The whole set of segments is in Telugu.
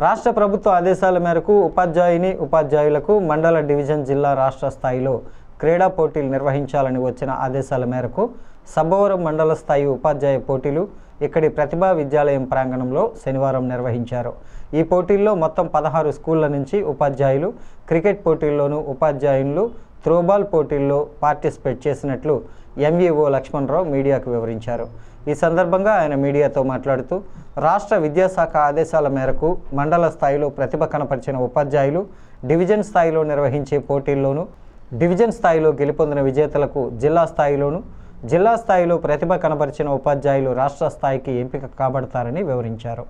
రాష్ట్ర ప్రభుత్వ ఆదేశాల మేరకు ఉపాధ్యాయులకు మండల డివిజన్ జిల్లా రాష్ట్ర స్థాయిలో క్రీడా పోటీలు నిర్వహించాలని వచ్చిన ఆదేశాల మేరకు సబ్బవరం మండల స్థాయి ఉపాధ్యాయ పోటీలు ఇక్కడి ప్రతిభా విద్యాలయం ప్రాంగణంలో శనివారం నిర్వహించారు. ఈ పోటీల్లో మొత్తం 16 స్కూళ్ల నుంచి ఉపాధ్యాయులు క్రికెట్ పోటీల్లోనూ ఉపాధ్యాయులు త్రోబాల్ పోటీల్లో పార్టిసిపేట్ చేసినట్లు ఎంఈఓ లక్ష్మణరావు మీడియాకు వివరించారు. ఈ సందర్భంగా ఆయన మీడియాతో మాట్లాడుతూ రాష్ట్ర విద్యాశాఖ ఆదేశాల మేరకు మండల స్థాయిలో ప్రతిభ కనపరిచిన ఉపాధ్యాయులు డివిజన్ స్థాయిలో నిర్వహించే పోటీల్లోనూ డివిజన్ స్థాయిలో గెలుపొందిన విజేతలకు జిల్లా స్థాయిలోనూ జిల్లా స్థాయిలో ప్రతిభ కనపరిచిన ఉపాధ్యాయులు రాష్ట్ర స్థాయికి ఎంపిక కాబడతారని వివరించారు.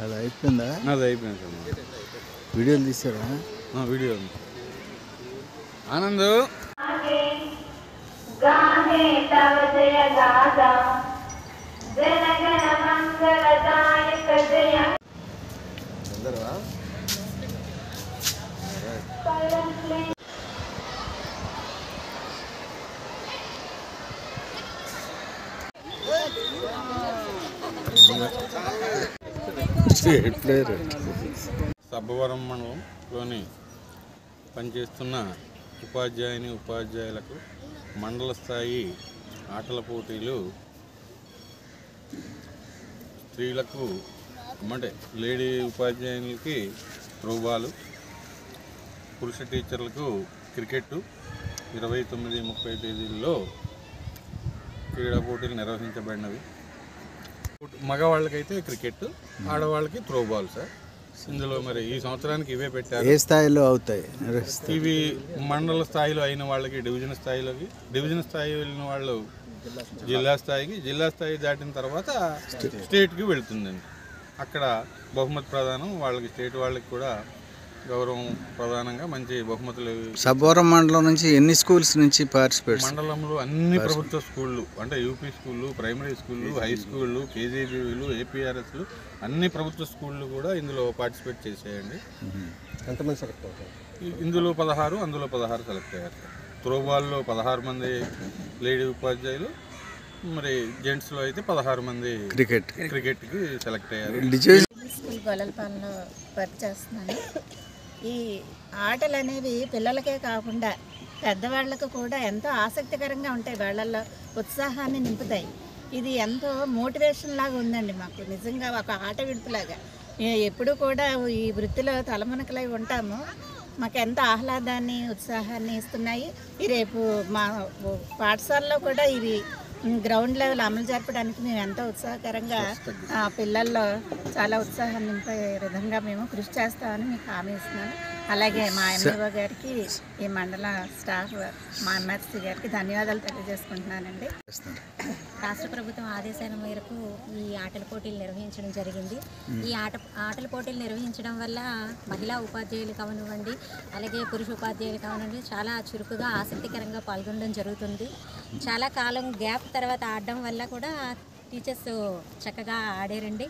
అది అయిపోయిందా? అది అయిపోయింది సార్. వీడియోలు తీసారా? వీడియో ఆనంద్ సబ్బవరం మండలంలోని పనిచేస్తున్న ఉపాధ్యాయులకు మండల స్థాయి ఆటల పోటీలు స్త్రీలకు అంటే లేడీ ఉపాధ్యాయులకి త్రోబాలు, పురుష టీచర్లకు క్రికెట్ 29-30 తేదీల్లో క్రీడా పోటీలు నిర్వహించబడినవి. మగవాళ్ళకైతే క్రికెట్, ఆడవాళ్ళకి త్రోబాల్ సార్. ఇందులో మరి ఈ సంవత్సరానికి ఇవే పెట్టారు. ఏ స్థాయిలో అవుతాయి? ఇవి మండల స్థాయిలో అయిన వాళ్ళకి డివిజన్ స్థాయిలోకి, డివిజన్ స్థాయి వెళ్ళిన వాళ్ళు జిల్లా స్థాయికి, జిల్లా స్థాయి దాటిన తర్వాత స్టేట్కి వెళుతుందండి. అక్కడ బహుమతి ప్రదానం వాళ్ళకి, స్టేట్ వాళ్ళకి కూడా గౌరవం ప్రధానంగా మంచి బహుమతులు. సబ్బవరం మండలం నుంచి ఎన్ని స్కూల్స్ నుంచి పార్టిసిపేట్? మండలంలో అన్ని ప్రభుత్వ స్కూళ్ళు అంటే యూపీ స్కూళ్ళు, ప్రైమరీ స్కూళ్ళు, హై స్కూళ్ళు, కేజీబీలు, ఏపీఆర్ఎస్లు అన్ని ప్రభుత్వ స్కూళ్ళు కూడా ఇందులో పార్టిసిపేట్ చేసేయండి. ఎంతమంది సెలెక్ట్ అవుతారు? ఇందులో 16, అందులో 16 సెలెక్ట్ అయ్యారు. త్రోబాల్లో 16 మంది లేడీ ఉపాధ్యాయులు, మరి జెంట్స్లో అయితే 16 మంది క్రికెట్కి సెలెక్ట్ అయ్యారు. స్కూల్ గొల్లలపాలెంలో వర్క్ చేస్తున్నాను. ఈ ఆటలు అనేవి పిల్లలకే కాకుండా పెద్దవాళ్ళకు కూడా ఎంతో ఆసక్తికరంగా ఉంటాయి, వాళ్ళల్లో ఉత్సాహాన్ని నింపుతాయి. ఇది ఎంతో మోటివేషన్ లాగా ఉందండి మాకు, నిజంగా ఒక ఆట విడుపులాగా. ఎప్పుడు కూడా ఈ వృత్తిలో తలమునకలై ఉంటాము. మాకు ఎంత ఆహ్లాదాన్ని, ఉత్సాహాన్ని ఇస్తున్నాయి. ఈ రేపు మా పాఠశాలలో కూడా ఇది గ్రౌండ్ లెవెల్ అమలు జరపడానికి మేము ఎంతో ఉత్సాహకరంగా పిల్లల్లో చాలా ఉత్సాహాన్ని నింపే విధంగా మేము కృషి చేస్తామని మీకు హామీ ఇస్తున్నాను. అలాగే మా ఎంఈఓ గారికి, ఈ మండల స్టాఫ్, మా ఎంఆర్సీ గారికి ధన్యవాదాలు తెలియజేసుకుంటున్నానండి. రాష్ట్ర ప్రభుత్వం ఆదేశాల మేరకు ఈ ఆటల పోటీలు నిర్వహించడం జరిగింది. ఈ ఆటల పోటీలు నిర్వహించడం వల్ల మహిళా ఉపాధ్యాయులు కానివ్వండి, అలాగే పురుష ఉపాధ్యాయులు కానివ్వండి చాలా చురుకుగా, ఆసక్తికరంగా పాల్గొనడం జరుగుతుంది. చాలా కాలం గ్యాప్ తర్వాత ఆడడం వల్ల కూడా టీచర్స్ చక్కగా ఆడారండి.